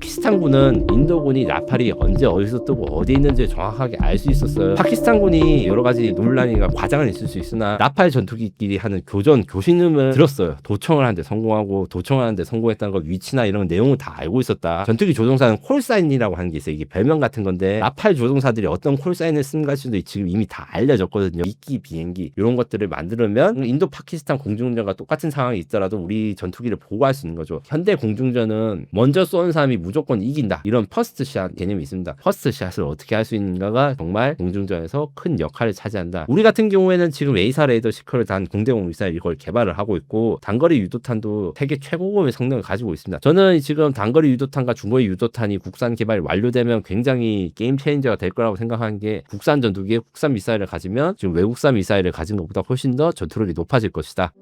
파키스탄군은 인도군이 라팔이 언제 어디서 뜨고 어디 있는지 정확하게 알 수 있었어요. 파키스탄군이 여러 가지 논란이나 과장은 있을 수 있으나 라팔 전투기끼리 하는 교신음을 들었어요. 도청을 하는데 성공하고 도청하는데 성공했다는 걸 위치나 이런 내용을 다 알고 있었다. 전투기 조종사는 콜사인이라고 하는 게 있어요. 이게 별명 같은 건데 라팔 조종사들이 어떤 콜사인을 쓰는가도 지금 이미 다 알려졌거든요. 미끼 비행기 이런 것들을 만들면 인도 파키스탄 공중전과 똑같은 상황이 있더라도 우리 전투기를 보호할 수 있는 거죠. 현대 공중전은 먼저 쏘는 사람이 무조건 이긴다. 이런 퍼스트 샷 개념이 있습니다. 퍼스트 샷을 어떻게 할 수 있는가가 정말 공중전에서 큰 역할을 차지한다. 우리 같은 경우에는 지금 에이사 레이더 시커를 단 공대공 미사일 이걸 개발을 하고 있고 단거리 유도탄도 세계 최고급의 성능을 가지고 있습니다. 저는 지금 단거리 유도탄과 중거리 유도탄이 국산 개발이 완료되면 굉장히 게임 체인저가 될 거라고 생각하는 게 국산 전투기에 국산 미사일을 가지면 지금 외국산 미사일을 가진 것보다 훨씬 더 전투력이 높아질 것이다.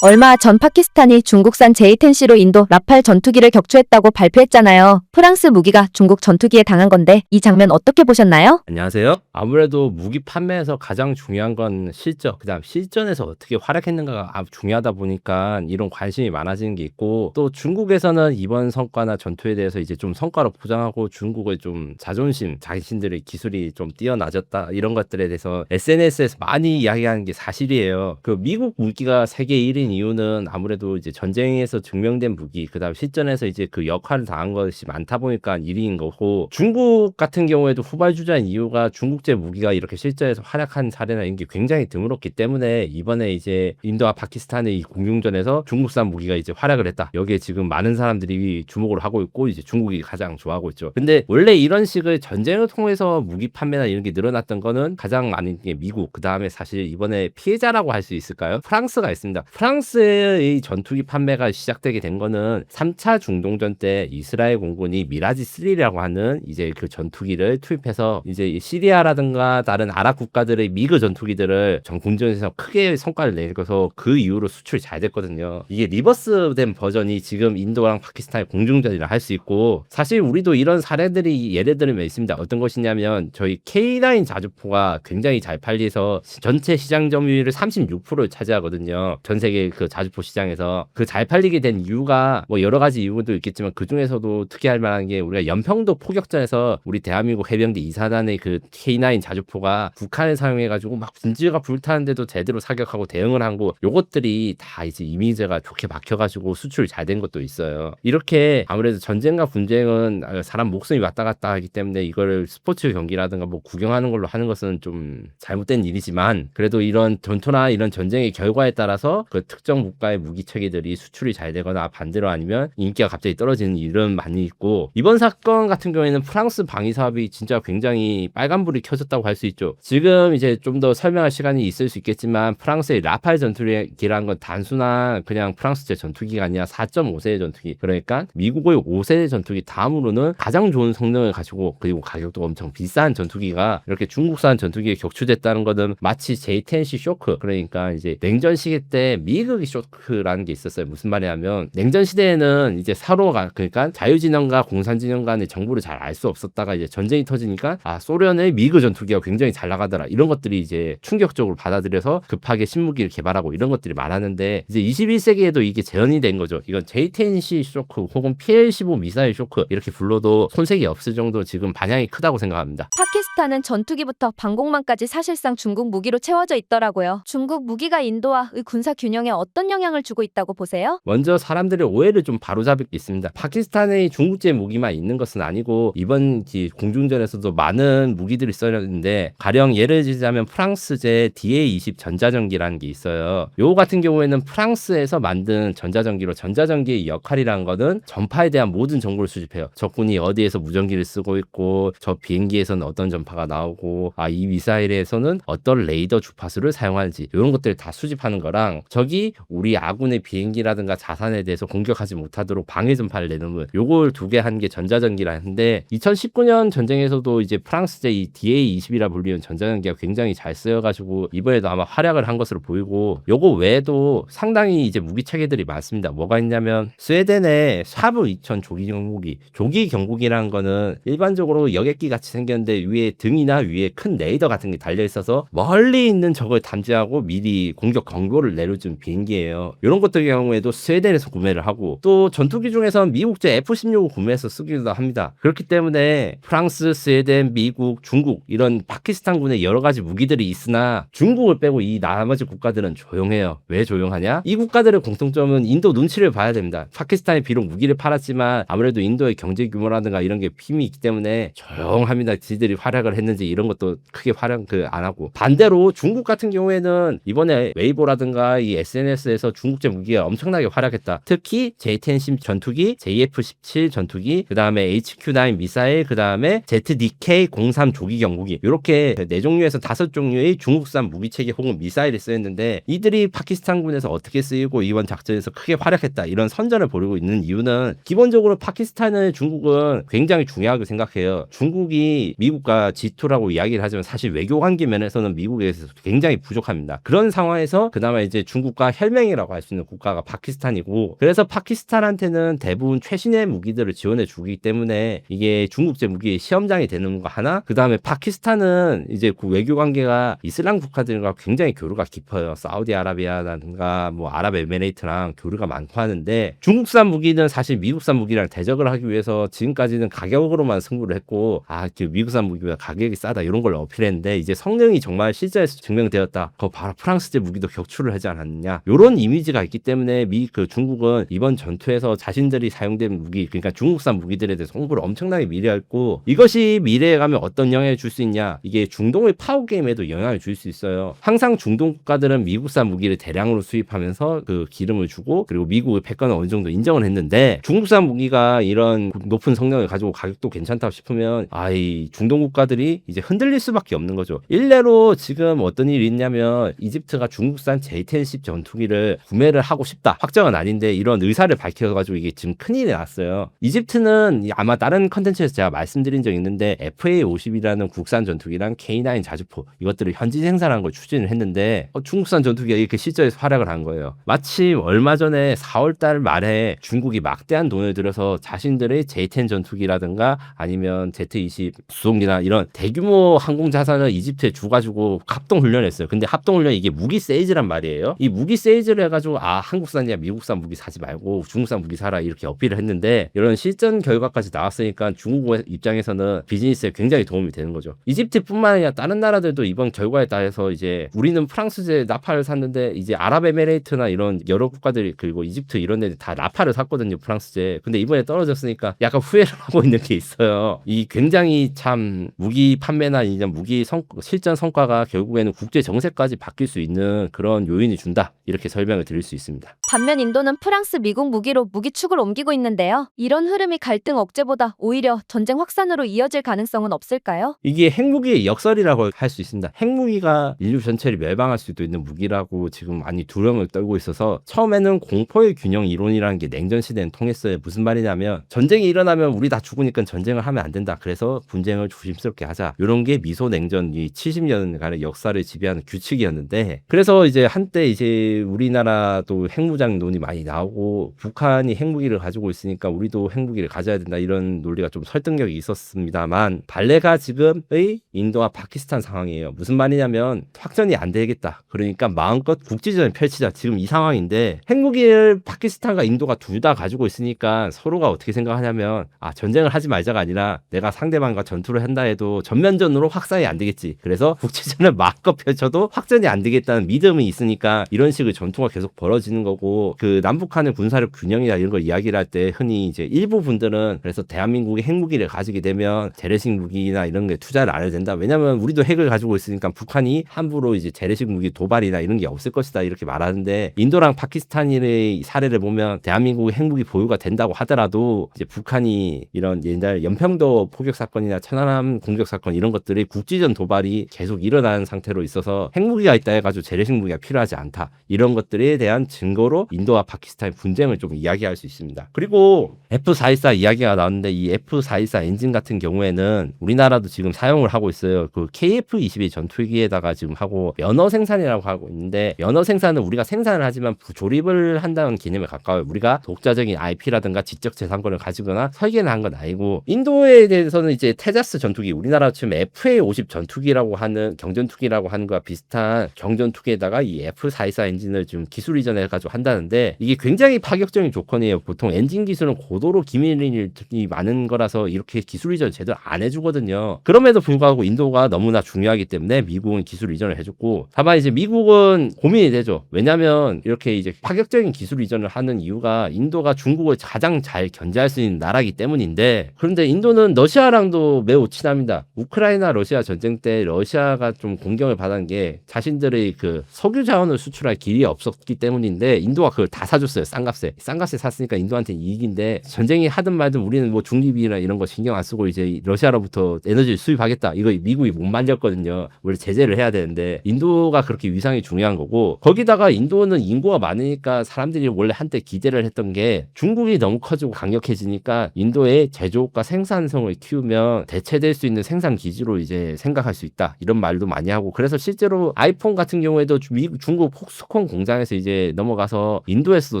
얼마 전 파키스탄이 중국산 J-10C로 인도 라팔 전투기를 격추했다고 발표했잖아요. 프랑스 무기가 중국 전투기에 당한 건데 이 장면 어떻게 보셨나요? 안녕하세요. 아무래도 무기 판매에서 가장 중요한 건 실적, 그다음 실전에서 어떻게 활약했는가가 아주 중요하다 보니까 이런 관심이 많아지는 게 있고 또 중국에서는 이번 성과나 전투에 대해서 이제 좀 성과로 포장하고 중국의 좀 자존심, 자신들의 기술이 좀 뛰어나졌다 이런 것들에 대해서 SNS에서 많이 이야기하는 게 사실이에요. 그 미국 무기가 세계 1인 이유는 아무래도 이제 전쟁에서 증명된 무기, 그다음 실전에서 이제 그 역할을 다한 것이 많다 보니까 1위인 거고 중국 같은 경우에도 후발주자인 이유가 중국제 무기가 이렇게 실전에서 활약한 사례나 이런 게 굉장히 드물었기 때문에 이번에 이제 인도와 파키스탄의 이 공중전에서 중국산 무기가 이제 활약을 했다. 여기에 지금 많은 사람들이 주목을 하고 있고 이제 중국이 가장 좋아하고 있죠. 근데 원래 이런 식의 전쟁을 통해서 무기 판매나 이런 게 늘어났던 거는 가장 많은 게 미국, 그다음에 사실 이번에 피해자라고 할 수 있을까요? 프랑스가 있습니다. 프랑스의 전투기 판매가 시작되게 된 거는 3차 중동전 때 이스라엘 공군이 미라지 3라고 하는 이제 그 전투기를 투입해서 이제 시리아라든가 다른 아랍 국가들의 미그 전투기들을 전 군전에서 크게 성과를 내고서 그 이후로 수출이 잘 됐거든요. 이게 리버스된 버전이 지금 인도랑 파키스탄의 공중전이라 할 수 있고 사실 우리도 이런 사례들이 예를 들면 있습니다. 어떤 것이냐면 저희 K9 자주포가 굉장히 잘 팔려서 전체 시장 점유율을 36%를 차지하거든요. 전 세계 그 자주포 시장에서 그 잘 팔리게 된 이유가 뭐 여러 가지 이유도 있겠지만 그 중에서도 특이할 만한 게 우리가 연평도 포격전에서 우리 대한민국 해병대 2사단의 그 K9 자주포가 북한을 사용해가지고 막 분지가 불타는데도 제대로 사격하고 대응을 한 거 요것들이 다 이제 이미지가 좋게 박혀가지고 수출이 잘 된 것도 있어요. 이렇게 아무래도 전쟁과 분쟁은 사람 목숨이 왔다 갔다 하기 때문에 이거를 스포츠 경기라든가 뭐 구경하는 걸로 하는 것은 좀 잘못된 일이지만 그래도 이런 전투나 이런 전쟁의 결과에 따라서 그 특정 국가의 무기 체계들이 수출이 잘 되거나 반대로 아니면 인기가 갑자기 떨어지는 일은 많이 있고 이번 사건 같은 경우에는 프랑스 방위 사업이 진짜 굉장히 빨간불이 켜졌다고 할 수 있죠. 지금 이제 좀 더 설명할 시간이 있을 수 있겠지만 프랑스의 라팔 전투기라는 건 단순한 그냥 프랑스제 전투기가 아니라 4.5세대 전투기, 그러니까 미국의 5세대 전투기 다음으로는 가장 좋은 성능을 가지고 그리고 가격도 엄청 비싼 전투기가 이렇게 중국산 전투기에 격추됐다는 것은 마치 J-10C 쇼크, 그러니까 이제 냉전 시기 때 미국이 쇼크라는 게 있었어요. 무슨 말이냐면 냉전 시대에는 이제 서로가 그러니까 자유진영과 공산진영 간의 정보를 잘 알 수 없었다가 이제 전쟁이 터지니까 소련의 미그 전투기가 굉장히 잘 나가더라. 이런 것들이 이제 충격적으로 받아들여서 급하게 신무기를 개발하고 이런 것들이 많았는데 이제 21세기에도 이게 재현이 된 거죠. 이건 J-10C 쇼크 혹은 PL-15 미사일 쇼크 이렇게 불러도 손색이 없을 정도로 지금 반향이 크다고 생각합니다. 파키스탄은 전투기부터 방공망까지 사실상 중국 무기로 채워져 있더라고요. 중국 무기가 인도와의 군사 균형에 어떤 영향을 주고 있다고 보세요? 먼저 사람들의 오해를 좀 바로잡을 게 있습니다. 파키스탄의 중국제 무기만 있는 것은 아니고 이번 공중전에서도 많은 무기들이 써졌는데 가령 예를 들자면 프랑스제 DA-20 전자전기라는 게 있어요. 요 같은 경우에는 프랑스에서 만든 전자전기로 전자전기의 역할이라는 거는 전파에 대한 모든 정보를 수집해요. 적군이 어디에서 무전기를 쓰고 있고 저 비행기에서는 어떤 전파가 나오고 이 미사일에서는 어떤 레이더 주파수를 사용하는지 이런 것들을 다 수집하는 거랑 저기 중국이 우리 아군의 비행기라든가 자산에 대해서 공격하지 못하도록 방해 전파를 내놓은 요걸 두 개 한 게 전자전기라는데 2019년 전쟁에서도 이제 프랑스제 이 DA-20이라 불리는 전자전기가 굉장히 잘 쓰여가지고 이번에도 아마 활약을 한 것으로 보이고 요거 외에도 상당히 이제 무기 체계들이 많습니다. 뭐가 있냐면 스웨덴의 샤브 2000 조기 경보기. 조기 경보기라는 거는 일반적으로 여객기 같이 생겼는데 위에 등이나 위에 큰 레이더 같은 게 달려 있어서 멀리 있는 적을 탐지하고 미리 공격 경보를 내려준 비행기예요. 이런 것들 경우에도 스웨덴에서 구매를 하고 또 전투기 중에서는 미국제 F-16을 구매해서 쓰기도 합니다. 그렇기 때문에 프랑스, 스웨덴, 미국, 중국 이런 파키스탄군의 여러 가지 무기들이 있으나 중국을 빼고 이 나머지 국가들은 조용해요. 왜 조용하냐? 이 국가들의 공통점은 인도 눈치를 봐야 됩니다. 파키스탄이 비록 무기를 팔았지만 아무래도 인도의 경제 규모라든가 이런 게 힘이 있기 때문에 조용합니다. 지들이 활약을 했는지 이런 것도 크게 활약 안 하고 반대로 중국 같은 경우에는 이번에 웨이보라든가 이 SNS에서 중국제 무기가 엄청나게 활약했다. 특히 J-10 전투기, JF-17 전투기, 그 다음에 HQ-9 미사일, 그 다음에 ZDK-03 조기 경보기 이렇게 4종류에서 5종류의 중국산 무기체계 혹은 미사일이 쓰였는데 이들이 파키스탄군에서 어떻게 쓰이고 이번 작전에서 크게 활약했다 이런 선전을 벌이고 있는 이유는 기본적으로 파키스탄을 중국은 굉장히 중요하게 생각해요. 중국이 미국과 G2라고 이야기를 하지만 사실 외교 관계 면에서는 미국에서 굉장히 부족합니다. 그런 상황에서 그나마 이제 중국과 혈맹이라고 할 수 있는 국가가 파키스탄이고 그래서 파키스탄한테는 대부분 최신의 무기들을 지원해 주기 때문에 이게 중국제 무기의 시험장이 되는 거 하나 그 다음에 파키스탄은 이제 그 외교 관계가 이슬람 국가들과 굉장히 교류가 깊어요. 사우디아라비아라든가 뭐 아랍에미레이트랑 교류가 많고 하는데 중국산 무기는 사실 미국산 무기랑 대적을 하기 위해서 지금까지는 가격으로만 승부를 했고 미국산 무기보다 가격이 싸다 이런 걸 어필했는데 이제 성능이 정말 실제에서 증명되었다. 그거 바로 프랑스제 무기도 격추를 하지 않았느냐. 이런 이미지가 있기 때문에 중국은 이번 전투에서 자신들이 사용된 무기 그러니까 중국산 무기들에 대해서 홍보를 엄청나게 미리 했고 이것이 미래에 가면 어떤 영향을 줄 수 있냐. 이게 중동의 파워 게임에도 영향을 줄 수 있어요. 항상 중동 국가들은 미국산 무기를 대량으로 수입하면서 그 기름을 주고 그리고 미국의 패권을 어느 정도 인정을 했는데 중국산 무기가 이런 높은 성능을 가지고 가격도 괜찮다고 싶으면 이 중동 국가들이 이제 흔들릴 수밖에 없는 거죠. 일례로 지금 어떤 일이 있냐면 이집트가 중국산 J-10 전투기를 구매를 하고 싶다. 확정은 아닌데 이런 의사를 밝혀가지고 이게 지금 큰일이 났어요. 이집트는 아마 다른 컨텐츠에서 제가 말씀드린 적이 있는데 FA-50이라는 국산 전투기랑 K9 자주포 이것들을 현지 생산하는 걸 추진을 했는데 중국산 전투기가 이렇게 시절에서 활약을 한 거예요. 마침 얼마 전에 4월달 말에 중국이 막대한 돈을 들여서 자신들의 J-10 전투기라든가 아니면 Z-20 수송기나 이런 대규모 항공 자산을 이집트에 주가지고 합동 훈련했어요. 근데 합동 훈련 이게 무기 세일즈란 말이에요. 이 무기 세일즈를 해가지고 한국산이야 미국산 무기 사지 말고 중국산 무기 사라 이렇게 어필을 했는데 이런 실전 결과까지 나왔으니까 중국 입장에서는 비즈니스에 굉장히 도움이 되는 거죠. 이집트뿐만 아니라 다른 나라들도 이번 결과에 따라서 이제 우리는 프랑스제 라파를 샀는데 이제 아랍에미레이트나 이런 여러 국가들이 그리고 이집트 이런 데들 다 라파를 샀거든요 프랑스제. 근데 이번에 떨어졌으니까 약간 후회를 하고 있는 게 있어요. 이 굉장히 참 무기 판매나 이제 무기 실전 성과가 결국에는 국제 정세까지 바뀔 수 있는 그런 요인이 준다 이렇게 설명을 드릴 수 있습니다. 반면 인도는 프랑스, 미국 무기로 무기축을 옮기고 있는데요. 이런 흐름이 갈등 억제보다 오히려 전쟁 확산으로 이어질 가능성은 없을까요? 이게 핵무기의 역설이라고 할 수 있습니다. 핵무기가 인류 전체를 멸망할 수도 있는 무기라고 지금 많이 두려움을 떨고 있어서 처음에는 공포의 균형 이론이라는 게 냉전 시대는 통했어요. 무슨 말이냐면 전쟁이 일어나면 우리 다 죽으니까 전쟁을 하면 안 된다. 그래서 분쟁을 조심스럽게 하자. 이런 게 미소 냉전이 70년간의 역사를 지배하는 규칙이었는데 그래서 이제 한때 이제 우리나라도 핵무장론이 많이 나오고 북한이 핵무기를 가지고 있으니까 우리도 핵무기를 가져야 된다 이런 논리가 좀 설득력이 있었습니다만 발레가 지금의 인도와 파키스탄 상황이에요. 무슨 말이냐면 확전이 안 되겠다. 그러니까 마음껏 국지전을 펼치자. 지금 이 상황인데 핵무기를 파키스탄과 인도가 둘 다 가지고 있으니까 서로가 어떻게 생각하냐면 전쟁을 하지 말자가 아니라 내가 상대방과 전투를 한다 해도 전면전으로 확산이 안 되겠지. 그래서 국지전을 마음껏 펼쳐도 확전이 안 되겠다는 믿음이 있으니까 이런 식의 전투가 계속 벌어지는 거고 그 남북한의 군사력 균형이나 이런 걸 이야기를 할 때 흔히 이제 일부 분들은 그래서 대한민국이 핵무기를 가지게 되면 재래식 무기나 이런 게 투자를 안 해도 된다. 왜냐면 우리도 핵을 가지고 있으니까 북한이 함부로 이제 재래식 무기 도발이나 이런 게 없을 것이다 이렇게 말하는데 인도랑 파키스탄의 사례를 보면 대한민국의 핵무기 보유가 된다고 하더라도 이제 북한이 이런 옛날 연평도 포격 사건이나 천안함 공격 사건 이런 것들이 국지전 도발이 계속 일어나는 상태로 있어서 핵무기가 있다 해가지고 재래식 무기가 필요하지 않다. 이런 이런 것들에 대한 증거로 인도와 파키스탄의 분쟁을 좀 이야기할 수 있습니다. 그리고 F414 이야기가 나왔는데 이 F414 엔진 같은 경우에는 우리나라도 지금 사용을 하고 있어요. 그 KF-22 전투기에다가 지금 하고 면허 생산이라고 하고 있는데 면허 생산은 우리가 생산을 하지만 조립을 한다는 개념에 가까워요. 우리가 독자적인 IP라든가 지적 재산권을 가지거나 설계를 한 건 아니고 인도에 대해서는 이제 테자스 전투기 우리나라 지금 FA-50 전투기라고 하는 경전투기라고 하는 거와 비슷한 경전투기에다가 이 F414 엔진을 지금 기술 이전해 가지고 한다는데 이게 굉장히 파격적인 조건이에요. 보통 엔진 기술은 고도로 기밀이 많은 거라서 이렇게 기술 이전 제대로 안 해주거든요. 그럼에도 불구하고 인도가 너무나 중요하기 때문에 미국은 기술 이전을 해줬고 다만 이제 미국은 고민이 되죠. 왜냐하면 이렇게 이제 파격적인 기술 이전을 하는 이유가 인도가 중국을 가장 잘 견제할 수 있는 나라이기 때문인데 그런데 인도는 러시아랑도 매우 친합니다. 우크라이나 러시아 전쟁 때 러시아가 좀 공격을 받은 게 자신들의 그 석유 자원을 수출할 길이 없었기 때문인데 인도가 그걸 다 사줬어요. 싼값에 샀으니까 인도한테는 이익인데 전쟁이 하든 말든 우리는 뭐 중립이나 이런 거 신경 안 쓰고 이제 러시아로부터 에너지를 수입하겠다. 이거 미국이 못 말렸거든요. 원래 제재를 해야 되는데 인도가 그렇게 위상이 중요한 거고 거기다가 인도는 인구가 많으니까 사람들이 원래 한때 기대를 했던 게 중국이 너무 커지고 강력해지니까 인도의 제조업과 생산성을 키우면 대체될 수 있는 생산 기지로 이제 생각할 수 있다. 이런 말도 많이 하고 그래서 실제로 아이폰 같은 경우에도 중국 폭스콘 공장에서 이제 넘어가서 인도에서도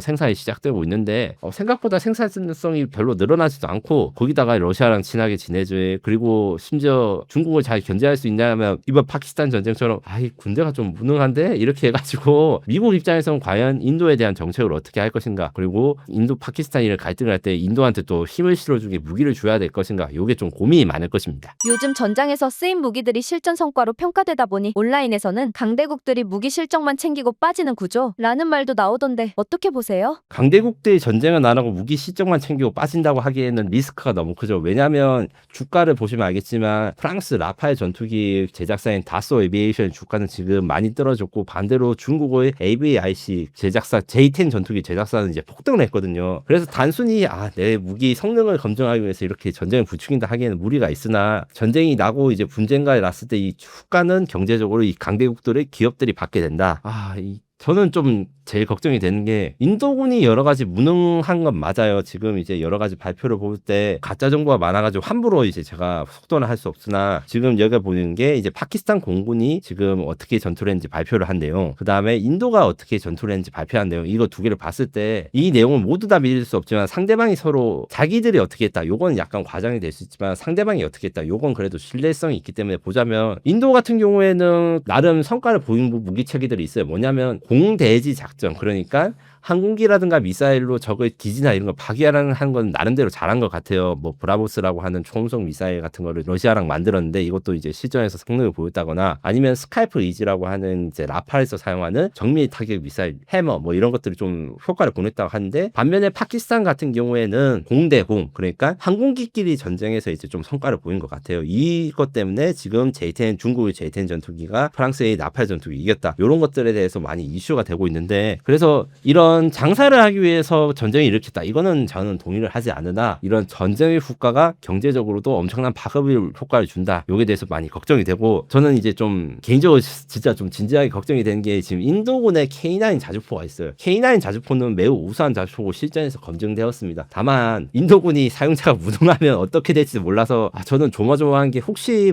생산이 시작되고 있는데 생각보다 생산성이 별로 늘어나지도 않고 거기다가 러시아랑 친하게 지내죠. 그리고 심지어 중국을 잘 견제할 수 있냐면 이번 파키스탄 전쟁처럼 아이 군대가 좀 무능한데 이렇게 해가지고 미국 입장에서는 과연 인도에 대한 정책을 어떻게 할 것인가 그리고 인도 파키스탄이 갈등을 할 때 인도한테 또 힘을 실어주게 무기를 줘야 될 것인가 이게 좀 고민이 많을 것입니다. 요즘 전장에서 쓰인 무기들이 실전 성과로 평가되다 보니 온라인에서는 강대국들이 무기 실적만 챙기고 빠지는 구조라는 말도 나오던데 어떻게 보세요? 강대국들이 전쟁은 안 하고 무기 실적만 챙기고 빠진다고 하기에는 리스크가 너무 크죠. 왜냐하면 주가를 보시면 알겠지만 프랑스 라팔 전투기 제작사인 다소 에비에이션 주가는 지금 많이 떨어졌고 반대로 중국의 AVIC 제작사 J10 전투기 제작사는 이제 폭등을 했거든요. 그래서 단순히 내 무기 성능을 검증하기 위해서 이렇게 전쟁을 부추긴다 하기에는 무리가 있으나 전쟁이 나고 이제 분쟁가 났을 때 이 주가는 경제적으로 이 강대국들의 기업들이 받게 된다. 저는 좀 제일 걱정이 되는 게 인도군이 여러 가지 무능한 건 맞아요. 지금 이제 여러 가지 발표를 볼 때 가짜 정보가 많아가지고 함부로 이제 제가 속도는 할 수 없으나 지금 여기가 보이는 게 이제 파키스탄 공군이 지금 어떻게 전투를 했는지 발표를 한대요. 그 다음에 인도가 어떻게 전투를 했는지 발표한대요. 이거 두 개를 봤을 때 이 내용을 모두 다 믿을 수 없지만 상대방이 서로 자기들이 어떻게 했다. 요건 약간 과장이 될 수 있지만 상대방이 어떻게 했다. 요건 그래도 신뢰성이 있기 때문에 보자면 인도 같은 경우에는 나름 성과를 보인 무기 체계들이 있어요. 뭐냐면 공대지 작전 그러니까 항공기라든가 미사일로 적의 기지나 이런 걸 파괴하는 건 나름대로 잘한 것 같아요. 뭐 브라보스라고 하는 초음속 미사일 같은 거를 러시아랑 만들었는데 이것도 이제 실전에서 성능을 보였다거나 아니면 스카이프 이지라고 하는 이제 라팔에서 사용하는 정밀 타격 미사일 해머 뭐 이런 것들이 좀 효과를 보냈다고 하는데 반면에 파키스탄 같은 경우에는 공대공 그러니까 항공기끼리 전쟁에서 이제 좀 성과를 보인 것 같아요. 이것 때문에 지금 J10 중국의 J10 전투기가 프랑스의 라팔 전투기 이겼다. 이런 것들에 대해서 많이 이슈가 되고 있는데 그래서 이런 장사를 하기 위해서 전쟁을 일으켰다. 이거는 저는 동의를 하지 않으나 이런 전쟁의 후과가 경제적으로도 엄청난 파급을 효과를 준다. 여기에 대해서 많이 걱정이 되고 저는 이제 좀 개인적으로 진짜 좀 진지하게 걱정이 되는 게 지금 인도군에 K9 자주포가 있어요. K9 자주포는 매우 우수한 자주포고 실전에서 검증되었습니다. 다만 인도군이 사용자가 무능하면 어떻게 될지 몰라서 저는 조마조마한 게 혹시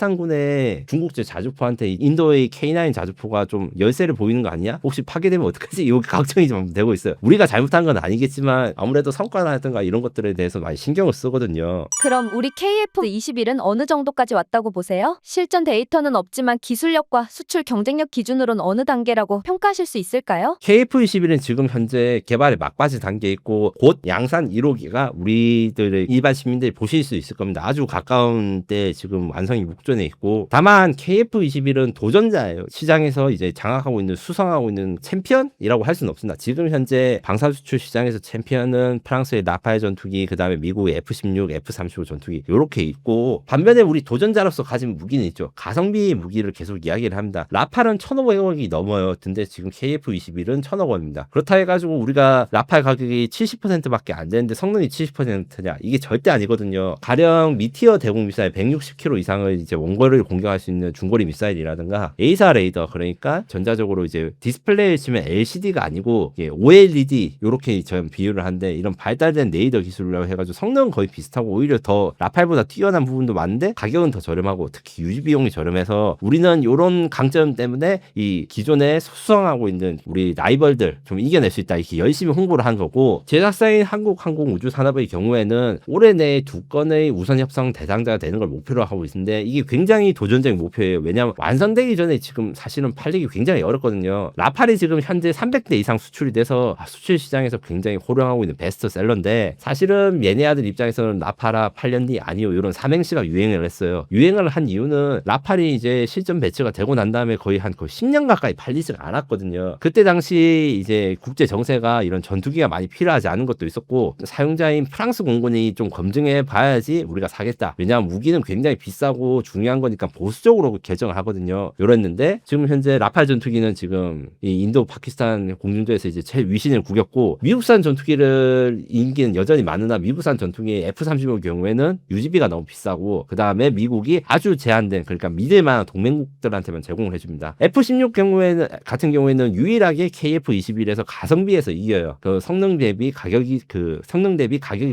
파키스탄군의 중국제 자주포한테 인도의 K9 자주포가 좀 열세를 보이는 거 아니야? 혹시 파괴되면 어떡하지? 이거 걱정이 좀 되고 있어요. 우리가 잘못한 건 아니겠지만 아무래도 성과라든가 이런 것들에 대해서 많이 신경을 쓰거든요. 그럼 우리 KF-21은 어느 정도까지 왔다고 보세요? 실전 데이터는 없지만 기술력과 수출 경쟁력 기준으로는 어느 단계라고 평가하실 수 있을까요? KF-21은 지금 현재 개발의 막바지 단계에 있고 곧 양산 1호기가 우리들의 일반 시민들이 보실 수 있을 겁니다. 아주 가까운 때 지금 완성이 목전에 있고 다만 KF-21은 도전자예요. 시장에서 이제 장악하고 있는 수성하고 있는 챔피언이라고 할 수는 없습니다. 지금 지금 현재 방산 수출 시장에서 챔피언은 프랑스의 라파엘 전투기, 그다음에 미국의 F-16, F-35 전투기 요렇게 있고, 반면에 우리 도전자로서 가진 무기는 있죠. 가성비 무기를 계속 이야기를 합니다. 라팔은 1,500억이 넘어요. 근데 지금 KF-21은 1,000억 원입니다. 그렇다 해가지고 우리가 라팔 가격이 70%밖에 안 되는데 성능이 70%냐? 이게 절대 아니거든요. 가령 미티어 대공 미사일 160km 이상을 이제 원거리를 공격할 수 있는 중거리 미사일이라든가 에이사 레이더, 그러니까 전자적으로 이제 디스플레이를 치면 LCD가 아니고 OLED 요렇게 전 비율을 하는데, 이런 발달된 레이더 기술이라고 해가지고 성능은 거의 비슷하고 오히려 더 라팔보다 뛰어난 부분도 많은데 가격은 더 저렴하고 특히 유지 비용이 저렴해서 우리는 요런 강점 때문에 이 기존에 수성하고 있는 우리 라이벌들 좀 이겨낼 수 있다, 이렇게 열심히 홍보를 한 거고, 제작사인 한국항공우주산업의 경우에는 올해 내에 2건의 우선 협상 대상자가 되는 걸 목표로 하고 있는데, 이게 굉장히 도전적인 목표예요. 왜냐하면 완성되기 전에 지금 사실은 팔리기 굉장히 어렵거든요. 라팔이 지금 현재 300대 이상 수출이 돼서 수출 시장에서 굉장히 호령하고 있는 베스트셀러인데, 사실은 얘네아들 입장에서는 라팔아 8년 뒤 아니요 이런 삼행시가 유행을 했어요. 유행을 한 이유는 라팔이 이제 실전 배치가 되고 난 다음에 거의 10년 가까이 팔리지가 않았거든요. 그때 당시 이제 국제 정세가 이런 전투기가 많이 필요하지 않은 것도 있었고, 사용자인 프랑스 공군이 좀 검증해 봐야지 우리가 사겠다. 왜냐하면 무기는 굉장히 비싸고 중요한 거니까 보수적으로 결정을 하거든요. 이랬는데 지금 현재 라팔 전투기는 지금 이 인도 파키스탄 공중전에서 이제 최위신을 구겼고, 미국산 전투기를 인기는 여전히 많으나 미국산 전투기 F-35 경우에는 유지비가 너무 비싸고, 그 다음에 미국이 아주 제한된, 그러니까 믿을 만한 동맹국들한테만 제공을 해줍니다. F-16 같은 경우에는 유일하게 KF-21에서 가성비에서 이겨요. 그 성능 대비 가격이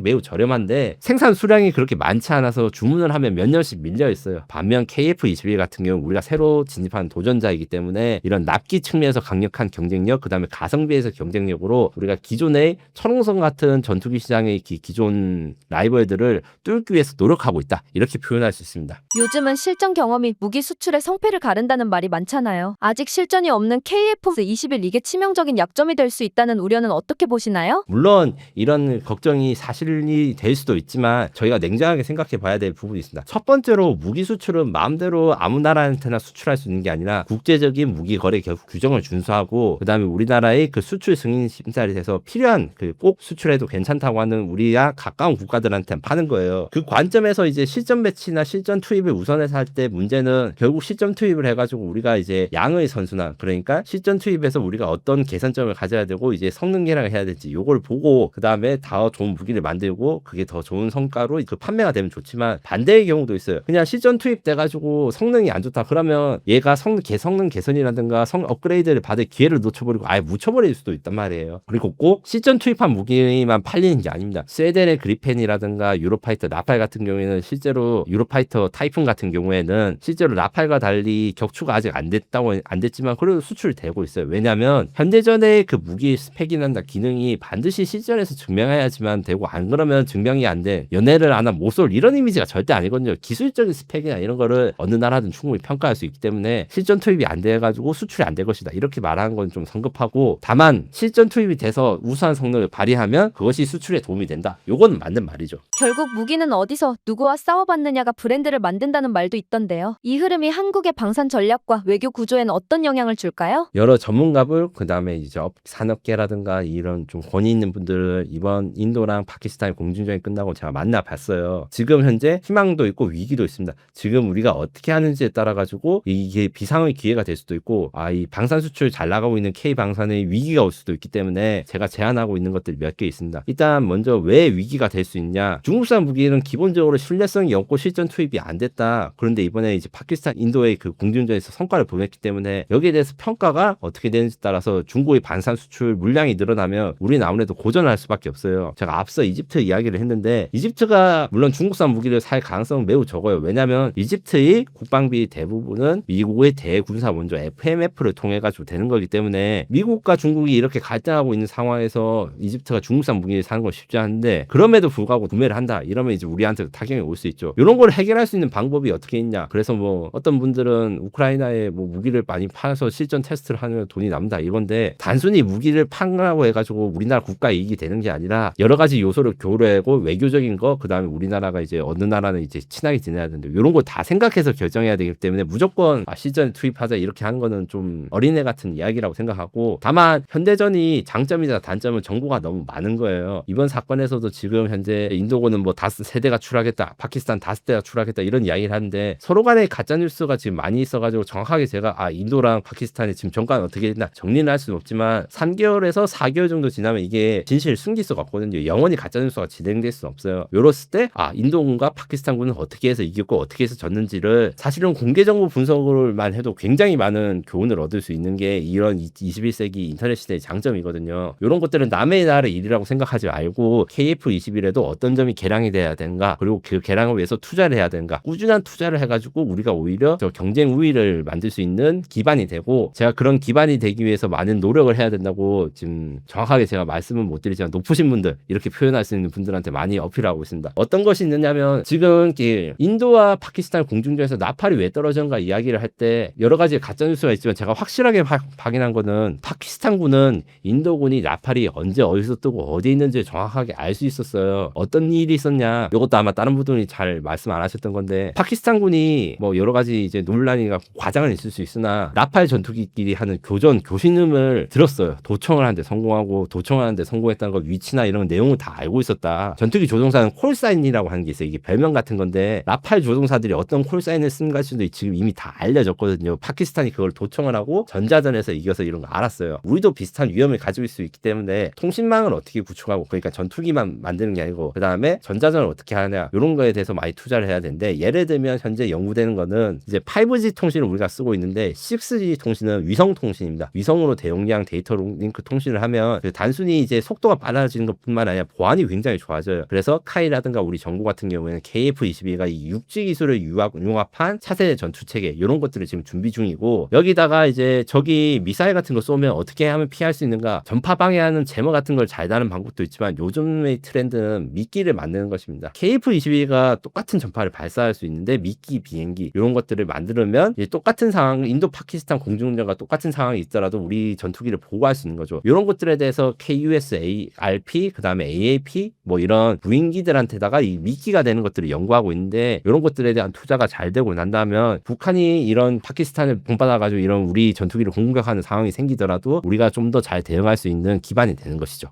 매우 저렴한데 생산 수량이 그렇게 많지 않아서 주문을 하면 몇 년씩 밀려 있어요. 반면 KF-21 같은 경우 우리가 새로 진입한 도전자이기 때문에 이런 납기 측면에서 강력한 경쟁력, 그 다음에 가성비에서 경쟁력으로 우리가 기존의 천홍성 같은 전투기 시장의 기존 라이벌들을 뚫기 위해서 노력하고 있다, 이렇게 표현할 수 있습니다. 요즘은 실전 경험이 무기 수출의 성패를 가른다는 말이 많잖아요. 아직 실전이 없는 KF-21 이게 치명적인 약점이 될 수 있다는 우려는 어떻게 보시나요? 물론 이런 걱정이 사실이 될 수도 있지만 저희가 냉정하게 생각해 봐야 될 부분이 있습니다. 첫 번째로 무기 수출은 마음대로 아무 나라한테나 수출할 수 있는 게 아니라 국제적인 무기 거래 규정을 준수하고, 그다음에 우리나라의 그 수출 승인 심사를 해서 필요한 꼭 수출해도 괜찮다고 하는 우리야 가까운 국가들한테 파는 거예요. 그 관점에서 이제 실전 배치나 실전 투입을 우선해서 할 때 문제는 결국 실전 투입을 해가지고 우리가 이제 양의 선순환, 그러니까 실전 투입에서 우리가 어떤 개선점을 가져야 되고 이제 성능 개량을 해야 될지 요걸 보고 그 다음에 더 좋은 무기를 만들고 그게 더 좋은 성과로 그 판매가 되면 좋지만, 반대의 경우도 있어요. 그냥 실전 투입돼가지고 성능이 안 좋다 그러면 얘가 성능 개선이라든가 업그레이드를 받을 기회를 놓쳐버리고 아예 묻혀버릴 수도 있단 말이에요. 그리고 꼭 실전 투입한 무기만 팔리는 게 아닙니다. 스웨덴의 그리펜이라든가 유로파이터 라팔 같은 경우에는 실제로 유로파이터 타이푼 같은 경우에는 실제로 라팔과 달리 격추가 아직 안 됐지만 그래도 수출되고 있어요. 왜냐하면 현대전의 그 무기 스펙이나 기능이 반드시 실전에서 증명해야지만 되고, 안 그러면 증명이 안 돼, 연애를 안 한 모쏠, 이런 이미지가 절대 아니거든요. 기술적인 스펙이나 이런 거를 어느 나라든 충분히 평가할 수 있기 때문에 실전 투입이 안 돼가지고 수출이 안 될 것이다, 이렇게 말하는 건 좀 성급하고, 다만 실전 투입이 돼서 우수한 성능을 발휘하면 그것이 수출에 도움이 된다, 요건 맞는 말이죠. 결국 무기는 어디서 누구와 싸워봤느냐가 브랜드를 만든다는 말도 있던데요. 이 흐름이 한국의 방산 전략과 외교 구조에는 어떤 영향을 줄까요? 여러 전문가들, 그 다음에 이제 산업계라든가 이런 좀 권위 있는 분들을 이번 인도랑 파키스탄 공중전이 끝나고 제가 만나봤어요. 지금 현재 희망도 있고 위기도 있습니다. 지금 우리가 어떻게 하는지에 따라 가지고 이게 비상의 기회가 될 수도 있고, 이 방산 수출 잘 나가고 있는 K방산의 위기가 올 수도 있기 때문에 제가 제안하고 있는 것들이 몇 개 있습니다. 일단 먼저 왜 위기가 될 수 있냐? 중국산 무기는 기본적으로 신뢰성이 없고 실전 투입이 안 됐다. 그런데 이번에 이제 파키스탄, 인도의 그 공중전에서 성과를 보냈기 때문에 여기에 대해서 평가가 어떻게 되는지 따라서 중국의 반산 수출 물량이 늘어나면 우리는 아무래도 고전할 수밖에 없어요. 제가 앞서 이집트 이야기를 했는데, 이집트가 물론 중국산 무기를 살 가능성은 매우 적어요. 왜냐하면 이집트의 국방비 대부분은 미국의 대군사 원조 FMF를 통해 가지고 되는 거기 때문에, 미국과 중국이 이렇게 갈등하고 있는 상황에서 이집트가 중국산 무기를 사는 건 쉽지 않은데, 그럼에도 불구하고 구매를 한다 이러면 이제 우리한테 타격이 올 수 있죠. 이런 걸 해결할 수 있는 방법이 어떻게 있냐? 그래서 뭐 어떤 분들은 우크라이나에 뭐 무기를 많이 팔아서 실전 테스트를 하면 돈이 남다 이건데, 단순히 무기를 판다고 해가지고 우리나라 국가 이익이 되는 게 아니라 여러 가지 요소를 교류하고 외교적인 거, 그 다음에 우리나라가 이제 어느 나라는 이제 친하게 지내야 되는데 이런 걸 다 생각해서 결정해야 되기 때문에 무조건 실전에 투입하자 이렇게 하는 거는 좀 어린애 같은 이야기라고 생각하고, 다만 현대 현대전이 장점이자 단점은 정보가 너무 많은 거예요. 이번 사건에서도 지금 현재 인도군은 뭐 5세대가 추락했다, 파키스탄 5대가 추락했다 이런 이야기를 하는데 서로 간에 가짜 뉴스가 지금 많이 있어가지고 정확하게 제가 인도랑 파키스탄이 지금 정가는 어떻게 됐나 정리는 할 수는 없지만 3개월에서 4개월 정도 지나면 이게 진실을 숨길 수가 없거든요. 영원히 가짜 뉴스가 진행될 수는 없어요. 요랬을 때 인도군과 파키스탄군은 어떻게 해서 이겼고 어떻게 해서 졌는지를 사실은 공개 정보 분석을만 해도 굉장히 많은 교훈을 얻을 수 있는 게 이런 21세기 인터넷 시대의 장점이거든요. 이런 것들은 남의 나라의 일이라고 생각하지 말고 KF21에도 어떤 점이 개량이 돼야 되는가, 그리고 그 개량을 위해서 투자를 해야 되는가, 꾸준한 투자를 해가지고 우리가 오히려 저 경쟁 우위를 만들 수 있는 기반이 되고, 제가 그런 기반이 되기 위해서 많은 노력을 해야 된다고 지금 정확하게 제가 말씀은 못 드리지만 높으신 분들, 이렇게 표현할 수 있는 분들한테 많이 어필하고 있습니다. 어떤 것이 있느냐면 지금 인도와 파키스탄 공중전에서 나팔이 왜 떨어졌는가 이야기를 할 때 여러 가지 가짜 뉴스가 있지만 제가 확실하게 확인한 거는 파키스탄군은 인도군이 나팔이 언제 어디서 뜨고 어디 있는지 정확하게 알 수 있었어요. 어떤 일이 있었냐, 이것도 아마 다른 분들이 잘 말씀 안 하셨던 건데, 파키스탄군이 뭐 여러 가지 이제 논란이나 과장은 있을 수 있으나 라팔 전투기끼리 하는 교신음을 들었어요. 도청을 하는데 성공하고 도청하는데 성공했다는 걸 위치나 이런 내용을 다 알고 있었다. 전투기 조종사는 콜사인이라고 하는 게 있어요. 이게 별명 같은 건데 라팔 조종사들이 어떤 콜사인을 쓰는가도 지금 이미 다 알려졌거든요. 파키스탄이 그걸 도청을 하고 전자전에서 이겨서 이런 거 알았어요. 우리도 비슷한 위험을 가지고 있을 수 있기 때문에 통신망을 어떻게 구축하고, 그러니까 전투기만 만드는 게 아니고 그 다음에 전자전을 어떻게 하냐, 이런 거에 대해서 많이 투자를 해야 되는데, 예를 들면 현재 연구되는 거는 이제 5G 통신을 우리가 쓰고 있는데 6G 통신은 위성 통신입니다. 위성으로 대용량 데이터 링크 통신을 하면 단순히 이제 속도가 빨라지는 것뿐만 아니라 보안이 굉장히 좋아져요. 그래서 카이라든가 우리 정부 같은 경우에는 KF-21가 이 6G 기술을 융합한 차세대 전투 체계 이런 것들을 지금 준비 중이고, 여기다가 이제 저기 미사일 같은 거 쏘면 어떻게 하면 피할 수 있는가, 전파 방해하는 제모 같은 걸 잘 다는 방법도 있지만 요즘의 트렌드는 미끼를 만드는 것입니다. KF-21가 똑같은 전파를 발사할 수 있는데 미끼, 비행기 이런 것들을 만들면 똑같은 상황, 인도 파키스탄 공중전과 똑같은 상황이 있더라도 우리 전투기를 보호할 수 있는 거죠. 이런 것들에 대해서 KUSARP 그 다음에 AAP 뭐 이런 무인기들한테다가 이 미끼가 되는 것들을 연구하고 있는데, 이런 것들에 대한 투자가 잘 되고 난다면 북한이 이런 파키스탄을 본받아가지고 이런 우리 전투기를 공격하는 상황이 생기더라도 우리가 좀 더 잘 대응할 수 있는 기반이 되는 것이죠.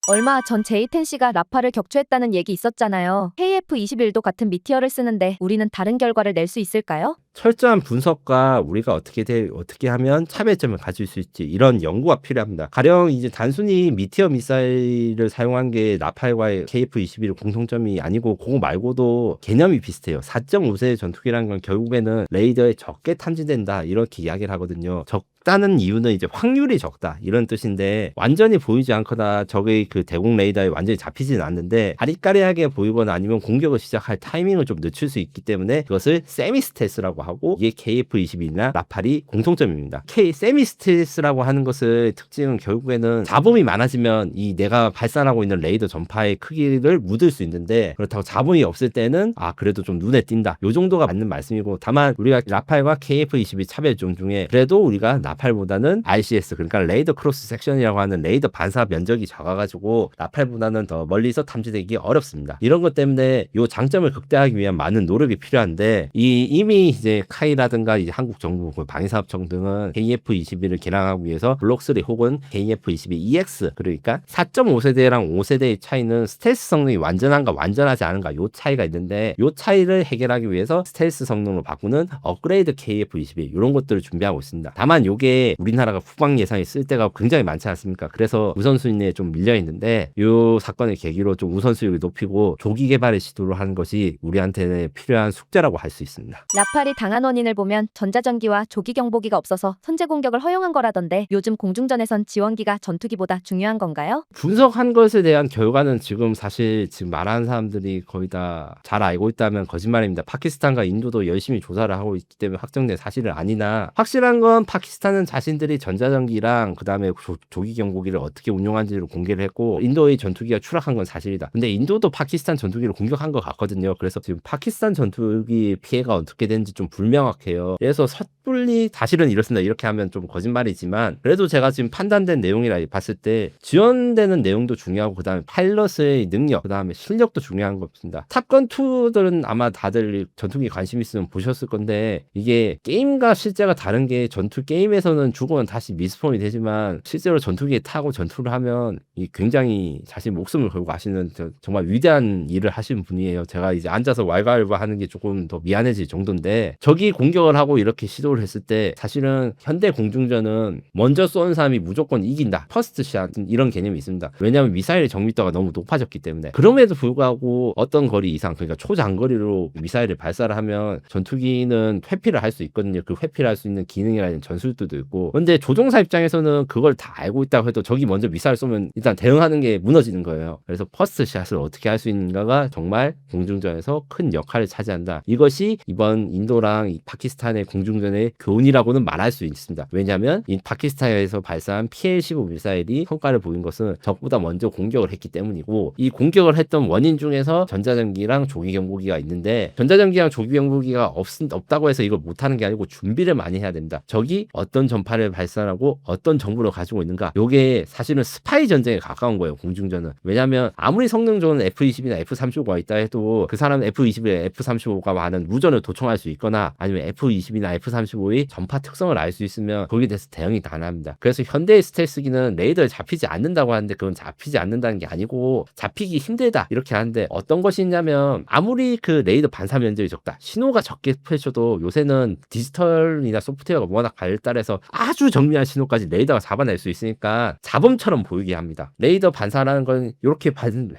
얼마 전 제이텐 씨가 라파를 격추했다는 얘기 있었잖아요. KF-21도 같은 미티어를 쓰는데 우리는 다른 결과를 낼 수 있을까요? 철저한 분석과 우리가 어떻게 하면 차별점을 가질 수 있지, 이런 연구가 필요합니다. 가령 이제 단순히 미티어 미사일을 사용한 게 라팔과의 KF-21 공통점이 아니고 그거 말고도 개념이 비슷해요. 4.5세대 전투기라는 건 결국에는 레이더에 적게 탐지된다 이렇게 이야기를 하거든요. 적다는 이유는 이제 확률이 적다 이런 뜻인데, 완전히 보이지 않거나 적의 그 대공 레이더에 완전히 잡히지는 않는데 아리까리하게 보이거나 아니면 공격을 시작할 타이밍을 좀 늦출 수 있기 때문에 그것을 세미스텔스라고 하고, 이게 KF-21이나 라팔이 공통점입니다. 세미스텔스라고 하는 것의 특징은 결국에는 잡음이 많아지면 이 내가 발산하고 있는 레이더 전파의 크기를 묻을 수 있는데, 그렇다고 잡음이 없을 때는 그래도 좀 눈에 띈다, 요 정도가 맞는 말씀이고, 다만 우리가 라팔과 KF-21 차별점 중에 그래도 우리가 라팔보다는 RCS, 그러니까 레이더 크로스 섹션이라고 하는 레이더 반사 면적이 작아가지고 라팔보다는 더 멀리서 탐지되기 어렵습니다. 이런 것 때문에 요 장점을 극대화하기 위한 많은 노력이 필요한데, 이미 이제 카이라든가 이제 한국 정부 방위사업청 등은 KF-21을 개량하기 위해서 블록3 혹은 KF-22EX, 그러니까 4.5세대랑 5세대의 차이는 스텔스 성능이 완전한가 완전하지 않은가 요 차이가 있는데, 요 차이를 해결하기 위해서 스텔스 성능으로 바꾸는 업그레이드 KF-21 이런 것들을 준비하고 있습니다. 다만 요게 우리나라가 국방 예산이 쓸 때가 굉장히 많지 않습니까? 그래서 우선순위에 좀 밀려 있는데, 요 사건을 계기로 좀 우선순위를 높이고 조기 개발의 시도를 하는 것이 우리한테 필요한 숙제라고 할 수 있습니다. 라팔이 당한 원인을 보면 전자전기와 조기 경보기가 없어서 선제 공격을 허용한 거라던데, 요즘 공중전에선 지원기가 전투기보다 중요한 건가요? 분석한 것에 대한 결과는 지금 사실 지금 말하는 사람들이 거의 다 잘 알고 있다면 거짓말입니다. 파키스탄과 인도도 열심히 조사를 하고 있기 때문에 확정된 사실은 아니나, 확실한 건 파키스탄 파키스탄은 자신들이 전자전기랑 그다음에 조기 경보기를 어떻게 운용하는지를 공개를 했고 인도의 전투기가 추락한 건 사실이다. 근데 인도도 파키스탄 전투기를 공격한 것 같거든요. 그래서 지금 파키스탄 전투기 피해가 어떻게 되는지 좀 불명확해요. 그래서 섣불리 사실은 이렇습니다. 이렇게 하면 좀 거짓말이지만 그래도 제가 지금 판단된 내용이라 봤을 때 지원되는 내용도 중요하고 그다음에 파일럿의 능력, 그다음에 실력도 중요한 겁니다. 탑건 2들은 아마 다들 전투기 관심 있으면 보셨을 건데 이게 게임과 실제가 다른 게 전투 게임에서는 죽으면 다시 미스폰이 되지만 실제로 전투기에 타고 전투를 하면 이 굉장히 자신 목숨을 걸고 하시는 정말 위대한 일을 하신 분이에요. 제가 이제 앉아서 왈가왈부 하는 게 조금 더 미안해질 정도인데 적이 공격을 하고 이렇게 시도를 했을 때 사실은 현대 공중전은 먼저 쏘는 사람이 무조건 이긴다. 퍼스트 샷 이런 개념이 있습니다. 왜냐하면 미사일의 정밀도가 너무 높아졌기 때문에. 그럼에도 불구하고 어떤 거리 이상 그러니까 초장거리로 미사일을 발사를 하면 전투기는 회피를 할 수 있거든요. 그 회피를 할 수 있는 기능이라는 전술도 있고. 근데 조종사 입장에서는 그걸 다 알고 있다고 해도 적이 먼저 미사일 쏘면 일단 대응하는 게 무너지는 거예요. 그래서 퍼스트 샷을 어떻게 할 수 있는가가 정말 공중전에서 큰 역할을 차지한다. 이것이 이번 인도랑 파키스탄의 공중전의 교훈이라고는 말할 수 있습니다. 왜냐하면 이 파키스탄에서 발사한 PL-15 미사일이 성과를 보인 것은 적보다 먼저 공격을 했기 때문이고 이 공격을 했던 원인 중에서 전자전기랑 조기경보기가 있는데 전자전기랑 조기경보기가 없다고 해서 이걸 못하는 게 아니고 준비를 많이 해야 됩니다. 적이 어떤 전파를 발산하고 어떤 정보를 가지고 있는가 요게 사실은 스파이 전쟁에 가까운 거예요. 공중전은. 왜냐하면 아무리 성능 좋은 F-22나 F-35가 있다 해도 그 사람은 F-21, F-35가 많은 무전을 도청할 수 있거나 아니면 F-22나 F-35의 전파 특성을 알 수 있으면 거기에 대해서 대응이 가능합니다. 그래서 현대의 스텔스기는 레이더에 잡히지 않는다고 하는데 그건 잡히지 않는다는 게 아니고 잡히기 힘들다 이렇게 하는데 어떤 것이 있냐면 아무리 그 레이더 반사 면적이 적다 신호가 적게 펼쳐도 요새는 디지털이나 소프트웨어가 워낙 발달해서 아주 정밀한 신호까지 레이더가 잡아낼 수 있으니까 잡음처럼 보이게 합니다. 레이더 반사라는 건 이렇게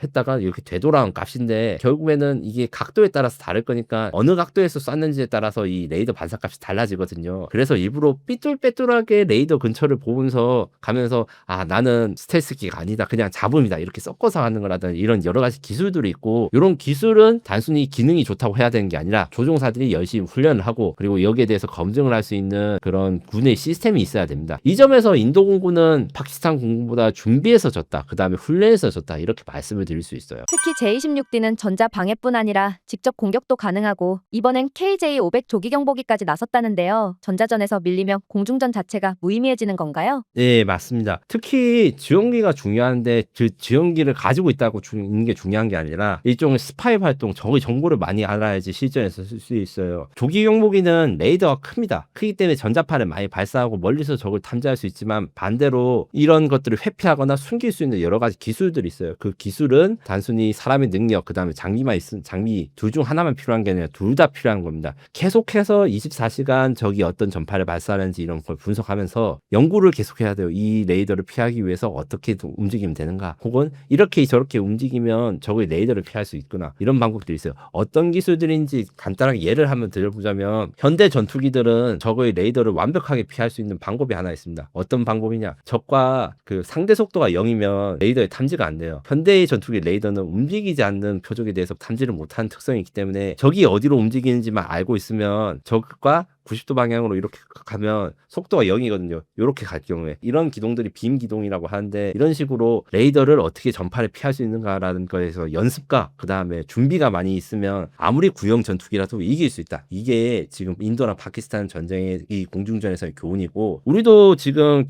했다가 이렇게 되돌아온 값인데 결국에는 이게 각도에 따라서 다를 거니까 어느 각도에서 쐈는지에 따라서 이 레이더 반사 값이 달라지거든요. 그래서 일부러 삐뚤빼뚤하게 레이더 근처를 보면서 가면서 아 나는 스텔스기가 아니다 그냥 잡음이다 이렇게 섞어서 하는 거라든지 이런 여러 가지 기술들이 있고 이런 기술은 단순히 기능이 좋다고 해야 되는 게 아니라 조종사들이 열심히 훈련을 하고 그리고 여기에 대해서 검증을 할 수 있는 그런 군의 시스템이 있어야 됩니다. 이 점에서 인도 공군은 파키스탄 공군보다 준비해서 졌다 그 다음에 훈련해서 졌다 이렇게 말씀을 드릴 수 있어요. 특히 J-26D는 전자 방해뿐 아니라 직접 공격도 가능하고 이번엔 KJ-500 조기경보기까지 나섰다는데요. 전자전에서 밀리면 공중전 자체가 무의미해지는 건가요? 네, 맞습니다. 특히 지원기가 중요한데 그 지원기를 가지고 있다고 있는 게 중요한 게 아니라 일종의 스파이 활동, 적의 정보를 많이 알아야지 실전에서 쓸 수 있어요. 조기 경보기는 레이더가 큽니다. 크기 때문에 전자파를 많이 발사하고 멀리서 적을 탐지할 수 있지만 반대로 이런 것들을 회피하거나 숨길 수 있는 여러 가지 기술들이 있어요. 그 기술은 단순히 사람의 능력, 그 다음에 장비 둘 중 하나만 필요한 게 아니라 둘 다 필요한 겁니다. 계속해서 24시간 적이 어떤 전파를 발사하는지 이런 걸 분석하면서 연구를 계속해야 돼요. 이 레이더를 피하기 위해서 어떻게 움직이면 되는가 혹은 이렇게 저렇게 움직이면 적의 레이더를 피할 수 있구나 이런 방법들이 있어요. 어떤 기술들인지 간단하게 예를 한번 들어보자면 현대 전투기들은 적의 레이더를 완벽하게 피할 수 있는 방법이 하나 있습니다. 어떤 방법이냐 적과 그 상대 속도가 0이면 레이더에 탐지가 안 돼요. 현대의 전투기 레이더는 움직이지 않는 표적에 대해서 탐지를 못하는 특성이 있기 때문에 적이 어디로 움직이는지만 알고 있으면 적과 90도 방향으로 이렇게 가면 속도가 0이거든요. 이렇게 갈 경우에 이런 기동들이 빔 기동이라고 하는데 이런 식으로 레이더를 어떻게 전파를 피할 수 있는가라는 거에서 연습과 그 다음에 준비가 많이 있으면 아무리 구형 전투기라도 이길 수 있다. 이게 지금 인도나 파키스탄 전쟁의 이 공중전에서의 교훈이고 우리도 지금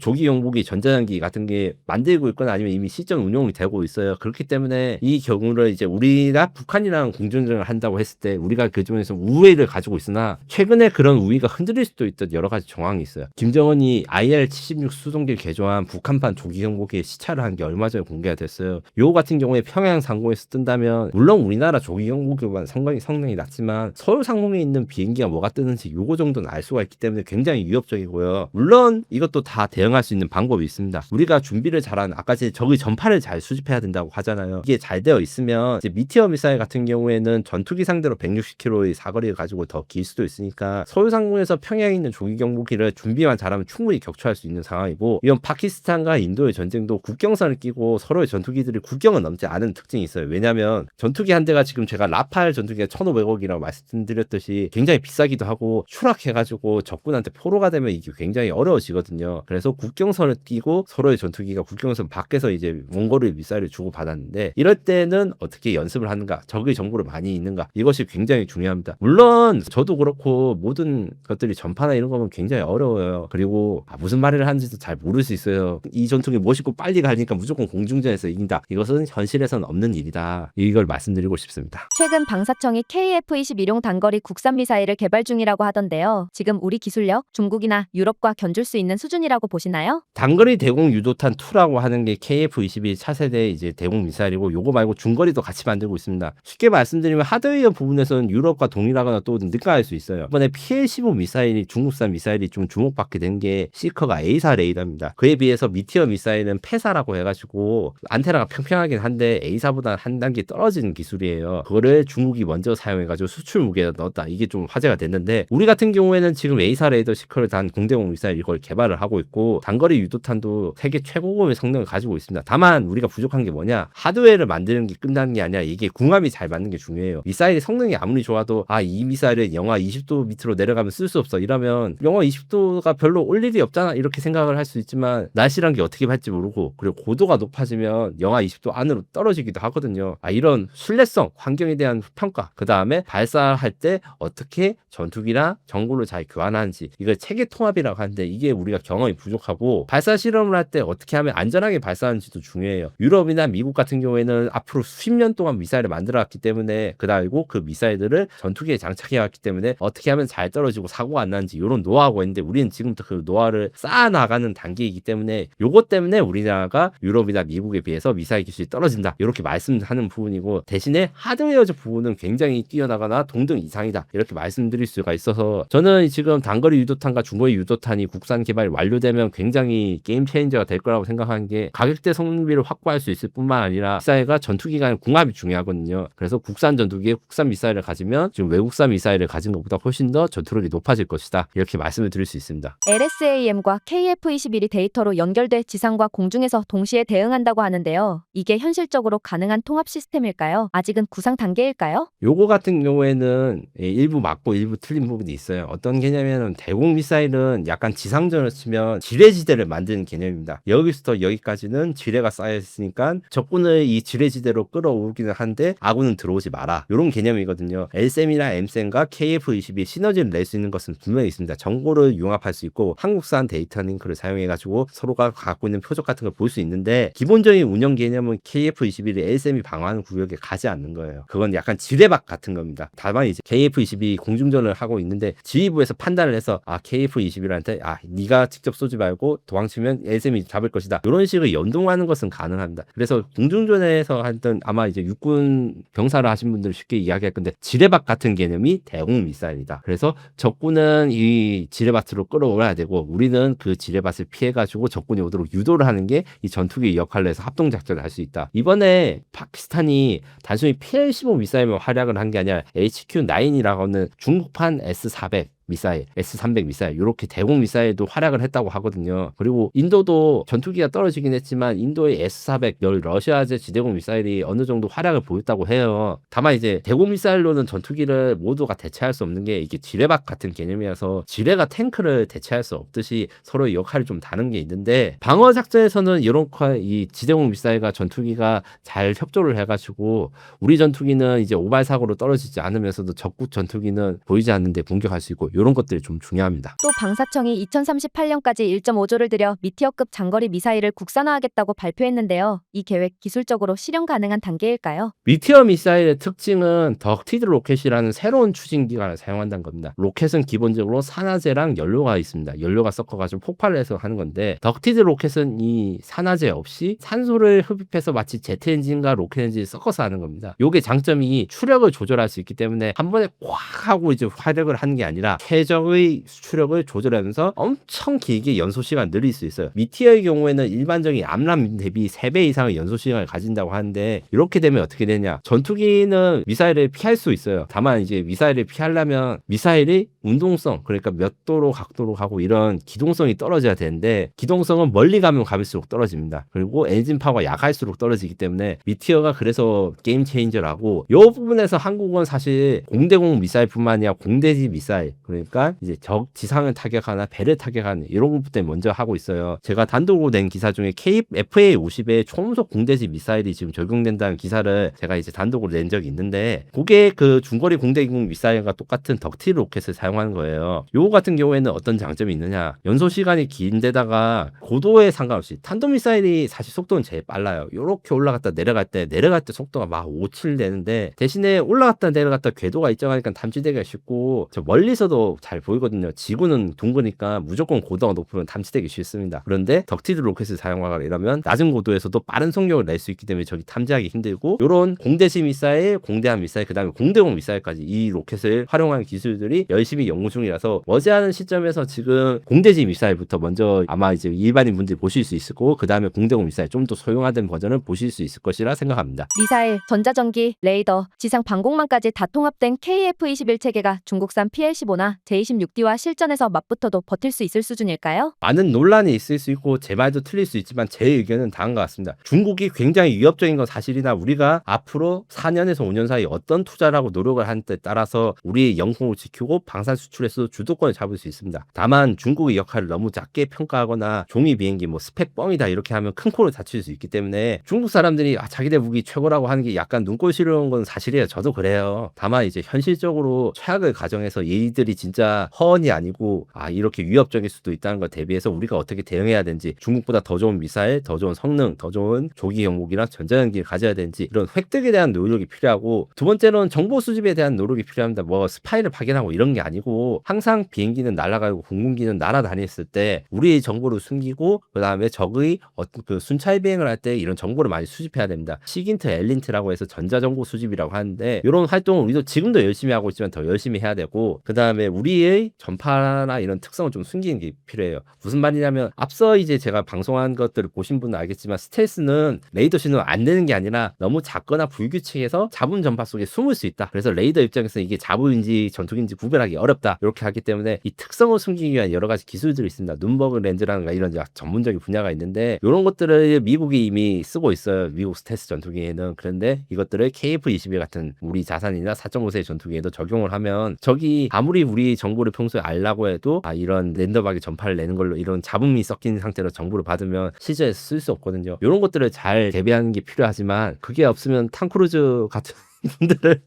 조기 경보기 전자전기 같은 게 만들고 있거나 아니면 이미 실전 운용이 되고 있어요. 그렇기 때문에 이 경우를 이제 우리가 북한이랑 공중전을 한다고 했을 때 우리가 그중에서 우위를 가지고 있으나 최근에 그런 우위가 흔들릴 수도 있던 여러 가지 정황이 있어요. 김정은이 IL-76 수송기를 개조한 북한판 조기 경보기에 시찰을 한 게 얼마 전에 공개가 됐어요. 요 같은 경우에 평양 상공에서 뜬다면 물론 우리나라 조기 경보기보다 성능이 낮지만 서울 상공에 있는 비행기가 뭐가 뜨는지 요거 정도는 알 수가 있기 때문에 굉장히 위협적이고요. 물론 이것도 다 대응할 수 있는 방법이 있습니다. 우리가 준비를 잘한 아까 적의 전파를 잘 수집해야 된다고 하잖아요. 이게 잘 되어 있으면 이제 미티어 미사일 같은 경우에는 전투기 상대로 160km의 사거리를 가지고 더 길 수도 있으니까 서울상공에서 평양에 있는 조기경보기를 준비만 잘하면 충분히 격추할 수 있는 상황이고, 이런 파키스탄과 인도의 전쟁도 국경선을 끼고 서로의 전투기들이 국경을 넘지 않은 특징이 있어요. 왜냐하면 전투기 한 대가 지금 제가 라팔 전투기가 1,500억이라고 말씀드렸듯이 굉장히 비싸기도 하고 추락해가지고 적군한테 포로가 되면 이게 굉장히 어려워지거든요. 그래서 국경선을 끼고 서로의 전투기가 국경선 밖에서 이제 원거리 미사일을 주고받았는데, 이럴 때는 어떻게 연습을 하는가, 적의 정보를 많이 있는가, 이것이 굉장히 중요합니다. 물론 저도 그렇고 모든 것들이 전파나 이런 거면 굉장히 어려워요. 그리고 무슨 말을 하는지도 잘 모를 수 있어요. 이 전투기 멋있고 빨리 가니까 무조건 공중전에서 이긴다, 이것은 현실에서는 없는 일이다, 이걸 말씀드리고 싶습니다. 최근 방사청이 KF-21용 단거리 국산 미사일을 개발 중이라고 하던데요. 지금 우리 기술력, 중국이나 유럽과 견줄 수 있는 수준이라고 보시나요? 단거리 대공 유도탄 2라고 하는 게 KF-22 차세대 이제 대공 미사일이고, 요거 말고 중거리도 같이 만들고 있습니다. 쉽게 말씀드리면 하드웨어 부분에서는 유럽과 동일하거나 또 능가할 수 있어요. 이번에 PL-15 미사일이, 중국산 미사일이 좀 주목받게 된 게 시커가 A사 레이더입니다. 그에 비해서 미티어 미사일은 페사라고 해가지고 안테나가 평평하긴 한데 A사보다 한 단계 떨어지는 기술이에요. 그거를 중국이 먼저 사용해가지고 수출 무게에 넣었다, 이게 좀 화제가 됐는데, 우리 같은 경우에는 지금 A사 레이더 시커를 단 공대공 미사일 이걸 개발을 하고 있고, 단거리 유도탄도 세계 최고급의 성능을 가지고 있습니다. 다만 우리가 부족한 게 뭐냐, 하드웨어를 만드는 게 끝나는 게 아니라 이게 궁합이 잘 맞는 게 중요해요. 미사일의 성능이 아무리 좋아도 이 미사일은 영하 20도 밑으로 내려가면 쓸 수 없어, 이러면 영하 20도가 별로 올 일이 없잖아, 이렇게 생각을 할 수 있지만 날씨란 게 어떻게 갈지 모르고, 그리고 고도가 높아지면 영하 20도 안으로 떨어지기도 하거든요. 이런 신뢰성, 환경에 대한 평가, 그 다음에 발사할 때 어떻게 전투기랑 정보를 잘 교환하는지, 이걸 체계 통합이라고 하는데 이게 우리가 경험이 부족하고, 발사 실험을 할 때 어떻게 하면 안전하게 발사하는지도 중요해요. 유럽이나 미국 같은 경우에는 앞으로 수십 년 동안 미사일을 만들어 왔기 때문에, 그리고 그 미사일들을 전투기에 장착해 왔기 때문에 어떻게 하면 잘 떨어지고 사고가 안 나는지 이런 노하우가 있는데, 우리는 지금부터 그 노하우를 쌓아나가는 단계이기 때문에 요것 때문에 우리나라가 유럽이나 미국에 비해서 미사일 기술이 떨어진다, 이렇게 말씀하는 부분이고, 대신에 하드웨어적 부분은 굉장히 뛰어나거나 동등 이상이다, 이렇게 말씀드릴 수가 있어서, 저는 지금 단거리 유도탄과 중거리 유도탄이 국산 개발이 완료되면 굉장히 게임 체인저가 될 거라고 생각하는 게, 가격대 성능비를 확보할 수 있을 뿐만 아니라 미사일과 전투기 간의 궁합이 중요하거든요. 그래서 국산 전투기에 국산 미사일을 가지면 지금 외국산 미사일을 가진 것보다 훨씬 더 전투력이 높아질 것이다, 이렇게 말씀을 드릴 수 있습니다. LSAM과 KF-21이 데이터로 연결돼 지상과 공중에서 동시에 대응한다고 하는데요. 이게 현실적으로 가능한 통합 시스템일까요? 아직은 구상 단계일까요? 요거 같은 경우에는 일부 맞고 일부 틀린 부분이 있어요. 어떤 개념이냐면, 대공 미사일은 약간 지상전을 치면 지뢰지대를 만드는 개념입니다. 여기서부터 여기까지는 지뢰가 쌓여 있으니까 적군을 이 지뢰지대로 끌어오기는 한데 아군은 들어오지 마라, 이런 개념이거든요. LSAM이나 M셈과 KF-22 시너지를 낼 수 있는 것은 분명히 있습니다. 정보를 융합할 수 있고 한국산 데이터 링크를 사용해가지고 서로가 갖고 있는 표적 같은 걸 볼 수 있는데, 기본적인 운영 개념은 KF-21이 LSM이 방어하는 구역에 가지 않는 거예요. 그건 약간 지뢰박 같은 겁니다. 다만 이제 KF-22 공중전을 하고 있는데 지휘부에서 판단을 해서 KF-21한테 네가 직접 쏘지 말고 도망치면 LSM이 잡을 것이다, 이런 식으로 연동하는 것은 가능합니다. 그래서 공중전에서 하던, 아마 이제 육군 병사를 하신 분들 쉽게 이야기할 건데, 지뢰박 같은 개념이 대공 미사일이다. 그래서 적군은 이 지뢰밭으로 끌어올라야 되고, 우리는 그 지뢰밭을 피해가지고 적군이 오도록 유도를 하는 게 이 전투기 역할로 해서 합동작전을 할 수 있다. 이번에 파키스탄이 단순히 PL-15 미사일만 활약을 한 게 아니라 HQ-9이라고 하는 중국판 S-400 미사일, S-300 미사일, 이렇게 대공 미사일도 활약을 했다고 하거든요. 그리고 인도도 전투기가 떨어지긴 했지만 인도의 S-400 러시아제 지대공 미사일이 어느 정도 활약을 보였다고 해요. 다만 이제 대공 미사일로는 전투기를 모두가 대체할 수 없는 게, 이게 지뢰박 같은 개념이라서 지뢰가 탱크를 대체할 수 없듯이 서로의 역할이 좀 다른 게 있는데, 방어 작전에서는 이런 이 지대공 미사일과 전투기가 잘 협조를 해가지고 우리 전투기는 이제 오발 사고로 떨어지지 않으면서도 적국 전투기는 보이지 않는데 공격할 수 있고, 이런 것들이 좀 중요합니다. 또 방사청이 2038년까지 1.5조를 들여 미티어급 장거리 미사일을 국산화하겠다고 발표했는데요. 이 계획 기술적으로 실현 가능한 단계일까요? 미티어 미사일의 특징은 덕티드 로켓이라는 새로운 추진 기관을 사용한다는 겁니다. 로켓은 기본적으로 산화제랑 연료가 있습니다. 연료가 섞어가지고 폭발을 해서 하는 건데, 덕티드 로켓은 이 산화제 없이 산소를 흡입해서 마치 제트 엔진과 로켓 엔진을 섞어서 하는 겁니다. 요게 장점이 추력을 조절할 수 있기 때문에 한 번에 꽉 하고 이제 활약을 하는 게 아니라 최적의 수출력을 조절하면서 엄청 길게 연소 시간 늘릴 수 있어요. 미티어의 경우에는 일반적인 암람 대비 3배 이상의 연소 시간을 가진다고 하는데 이렇게 되면 어떻게 되냐? 전투기는 미사일을 피할 수 있어요. 다만 이제 미사일을 피하려면 미사일이 운동성, 그러니까 몇 도로 각도로 가고 이런 기동성이 떨어져야 되는데 기동성은 멀리 가면 가볼수록 떨어집니다. 그리고 엔진 파워가 약할수록 떨어지기 때문에 미티어가 그래서 게임 체인저라고 이 부분에서 한국은 사실 공대공 미사일뿐만 아니라 공대지 미사일, 그러니까 이제 적 지상을 타격하나 배를 타격하는 이런 것부터 먼저 하고 있어요. 제가 단독으로 낸 기사 중에 FA-50의 초음속 공대지 미사일이 지금 적용된다는 기사를 제가 이제 단독으로 낸 적이 있는데 그게 그 중거리 공대공 미사일과 똑같은 덕틸 로켓을 사용하는 거예요. 요거 같은 경우에는 어떤 장점이 있느냐? 연소 시간이 긴데다가 고도에 상관없이 탄도미사일이 사실 속도는 제일 빨라요. 요렇게 올라갔다 내려갈 때 속도가 막 5, 7 되는데 대신에 올라갔다 내려갔다 궤도가 일정하니까 탐지되기가 쉽고 저 멀리서도 잘 보이거든요. 지구는 둥그니까 무조건 고도가 높으면 탐지되기 쉽습니다. 그런데 덕티드 로켓을 사용하거나 이러면 낮은 고도에서도 빠른 속력을 낼 수 있기 때문에 저기 탐지하기 힘들고 요런 공대지 미사일, 공대함 미사일, 그 다음에 공대공 미사일까지 이 로켓을 활용하는 기술들이 열심히 연구 중이라서 머지않은 시점에서 지금 공대지 미사일부터 먼저 아마 이제 일반인 분들이 보실 수 있을 거고 그 다음에 공대공 미사일 좀 더 소형화된 버전을 보실 수 있을 것이라 생각합니다. 미사일, 전자전기, 레이더, 지상 방공망까지 다 통합된 KF-21 체계가 중국산 PL-15나 J-26D와 실전에서 맞붙어도 버틸 수 있을 수준일까요? 많은 논란이 있을 수 있고 제 말도 틀릴 수 있지만 제 의견은 다음과 같습니다. 중국이 굉장히 위협적인 건 사실이나 우리가 앞으로 4년에서 5년 사이 어떤 투자를 하고 노력을 하는 데 따라서 우리의 영토를 지키고 방산 수출에서 주도권을 잡을 수 있습니다. 다만 중국의 역할을 너무 작게 평가하거나 종이 비행기 뭐 스펙 뻥이다 이렇게 하면 큰 코를 다칠 수 있기 때문에 중국 사람들이 자기네 무기 최고라고 하는 게 약간 눈꼴 시려운 건 사실이에요. 저도 그래요. 다만 이제 현실적으로 최악을 가정해서 얘들이 진짜 허언이 아니고 이렇게 위협적일 수도 있다는 걸 대비해서 우리가 어떻게 대응해야 되는지, 중국보다 더 좋은 미사일, 더 좋은 성능, 더 좋은 조기 경보기랑 전자전기를 가져야 되는지 이런 획득에 대한 노력이 필요하고, 두 번째로는 정보 수집에 대한 노력이 필요합니다. 뭐 스파이를 파견하고 이런 게 아니고 항상 비행기는 날아가고 공군기는 날아다녔을 때 우리의 정보를 숨기고 그 다음에 적의 어떤 그 순찰 비행을 할 때 이런 정보를 많이 수집해야 됩니다. 시긴트, 엘린트라고 해서 전자정보 수집이라고 하는데 이런 활동을 우리도 지금도 열심히 하고 있지만 더 열심히 해야 되고, 그 다음에 우리의 전파나 이런 특성을 좀 숨기는 게 필요해요. 무슨 말이냐면 앞서 이제 제가 방송한 것들을 보신 분은 알겠지만 스텔스는 레이더 신호를 안 내는 게 아니라 너무 작거나 불규칙해서 잡음 전파 속에 숨을 수 있다. 그래서 레이더 입장에서 이게 잡음인지 전투기인지 구별하기 어렵다. 이렇게 하기 때문에 이 특성을 숨기기 위한 여러 가지 기술들이 있습니다. 눈버그 렌즈라든가 이런 전문적인 분야가 있는데 이런 것들을 미국이 이미 쓰고 있어요. 미국 스텔스 전투기에는. 그런데 이것들을 KF-21 같은 우리 자산이나 4.5세 전투기에도 적용을 하면 적이 아무리 우리 정보를 평소에 알라고 해도 이런 랜덤하게 전파를 내는 걸로 이런 잡음이 섞인 상태로 정보를 받으면 실전에서 쓸 수 없거든요. 이런 것들을 잘 대비하는 게 필요하지만 그게 없으면 탐크루즈 같은 분들을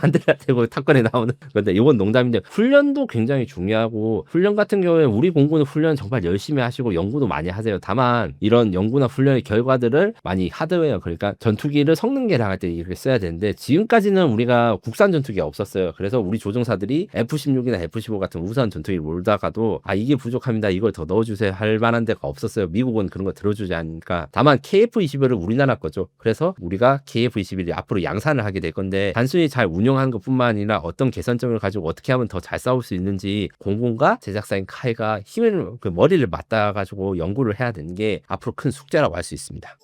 만들어야 되고 탑건에 나오는 건데, 이건 농담인데 훈련도 굉장히 중요하고, 훈련 같은 경우에 우리 공군은 훈련 정말 열심히 하시고 연구도 많이 하세요. 다만 이런 연구나 훈련의 결과들을 많이 하드웨어, 그러니까 전투기를 성능 개량할 때 이렇게 써야 되는데 지금까지는 우리가 국산 전투기가 없었어요. 그래서 우리 조종사들이 F-16이나 F-15 같은 우수한 전투기를 몰다가도 이게 부족합니다, 이걸 더 넣어주세요 할 만한 데가 없었어요. 미국은 그런 거 들어주지 않으니까. 다만 KF-21은 우리나라 거죠. 그래서 우리가 KF-21이 앞으로 양산을 하게 될 건데, 단순히 잘 운영하는 것뿐만 아니라 어떤 개선점을 가지고 어떻게 하면 더 잘 싸울 수 있는지 공군과 제작사인 카이가 머리를 맞닿아 가지고 연구를 해야 되는 게 앞으로 큰 숙제라고 할 수 있습니다.